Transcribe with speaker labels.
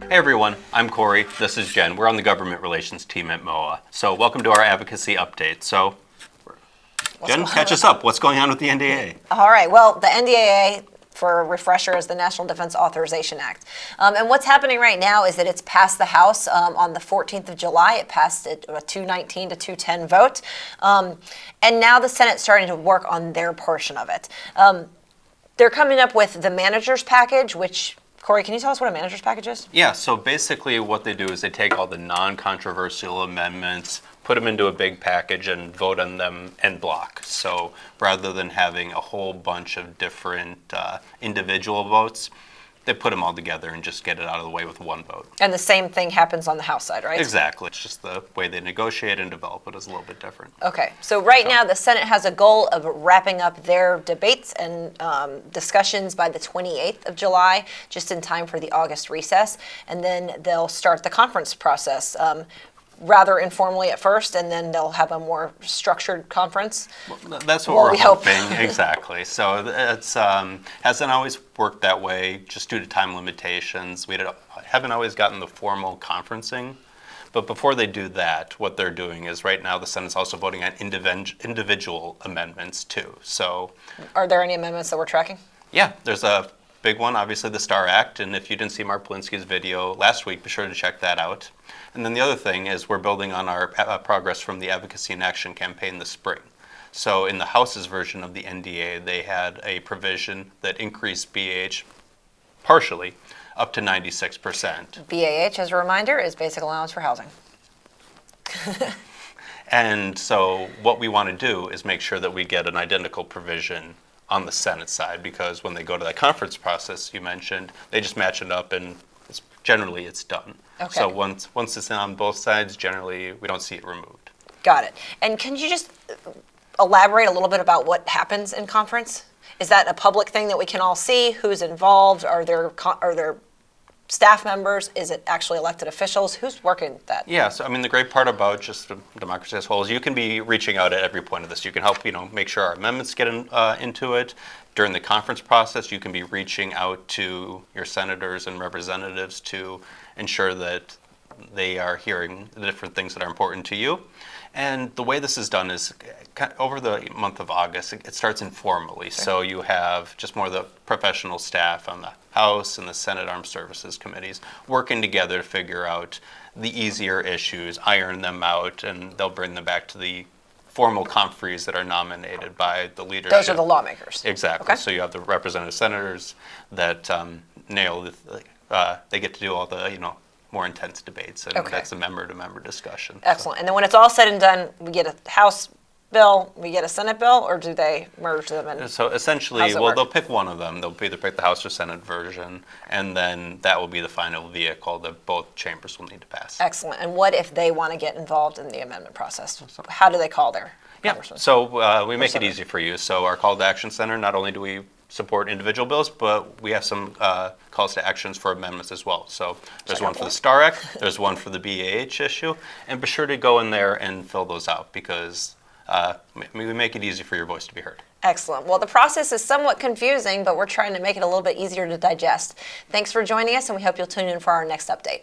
Speaker 1: Hey everyone, I'm Corey, this is Jen. We're on the government relations team at MOAA. So welcome to our advocacy update. So Jen, catch us up. What's going on with the NDAA?
Speaker 2: All right, well, the NDAA, for a refresher, is the National Defense Authorization Act. And what's happening right now is that it's passed the House on the 14th of July. It passed a 219 to 210 vote. And now the Senate's starting to work on their portion of it. They're coming up with the manager's package, which, Corey, can you tell us what a manager's package is?
Speaker 1: Yeah, so basically what they do is they take all the non-controversial amendments, put them into a big package and vote on them en bloc. So rather than having a whole bunch of different individual votes, they put them all together and just get it out of the way with one vote.
Speaker 2: And the same thing happens on the House side, right?
Speaker 1: Exactly. It's just the way they negotiate and develop it is a little bit different.
Speaker 2: Okay. So right now the Senate has a goal of wrapping up their debates and discussions by the 28th of July, just in time for the August recess. And then they'll start the conference process. Rather informally at first, and then they'll have a more structured conference.
Speaker 1: Well, that's what we're hoping. Exactly. So it's hasn't always worked that way, just due to time limitations. We haven't always gotten the formal conferencing. But before they do that, what they're doing is right now the Senate's also voting on individual amendments too. So,
Speaker 2: are there any amendments that we're tracking? Yeah,
Speaker 1: there's a big one, obviously the STAR Act, and if you didn't see Mark Polinsky's video last week, be sure to check that out. And then the other thing is we're building on our progress from the Advocacy and Action campaign this spring. So in the House's version of the NDA, they had a provision that increased BAH partially up to 96%.
Speaker 2: BAH, as a reminder, is Basic Allowance for Housing.
Speaker 1: And so what we want to do is make sure that we get an identical provision on the Senate side, because when they go to that conference process you mentioned, they just match it up and generally it's done. Okay. So once it's on both sides, generally we don't see it removed.
Speaker 2: Got it. And can you just elaborate a little bit about what happens in conference? Is that a public thing that we can all see? Who's involved? Are there staff members? Is it actually elected officials? Who's working that?
Speaker 1: Yeah, so I mean the great part about just democracy as a whole is you can be reaching out at every point of this. You can help, make sure our amendments get into it. During the conference process, you can be reaching out to your senators and representatives to ensure that they are hearing the different things that are important to you. And the way this is done is over the month of August, it starts informally. Sure. So you have just more of the professional staff on the House and the Senate Armed Services Committees working together to figure out the easier issues, iron them out, and they'll bring them back to the formal conferees that are nominated by the leadership.
Speaker 2: Those are the lawmakers.
Speaker 1: Exactly. Okay. So you have the representative senators that nail, they get to do all the, more intense debates, and okay. That's a member-to-member discussion.
Speaker 2: Excellent. So. And then when it's all said and done, we get a House bill, we get a Senate bill, or do they merge them?
Speaker 1: So essentially, they'll pick one of them. They'll either pick the House or Senate version, and then that will be the final vehicle that both chambers will need to pass.
Speaker 2: Excellent. And what if they want to get involved in the amendment process? How do they call their congressman?
Speaker 1: So we make it easy for you. So our Call to Action Center, not only do we support individual bills, but we have some calls to actions for amendments as well. So there's one for the STAR Act, there's one for the BAH issue, and be sure to go in there and fill those out, because we make it easy for your voice to be heard.
Speaker 2: Excellent. Well, the process is somewhat confusing, but we're trying to make it a little bit easier to digest. Thanks for joining us, and we hope you'll tune in for our next update.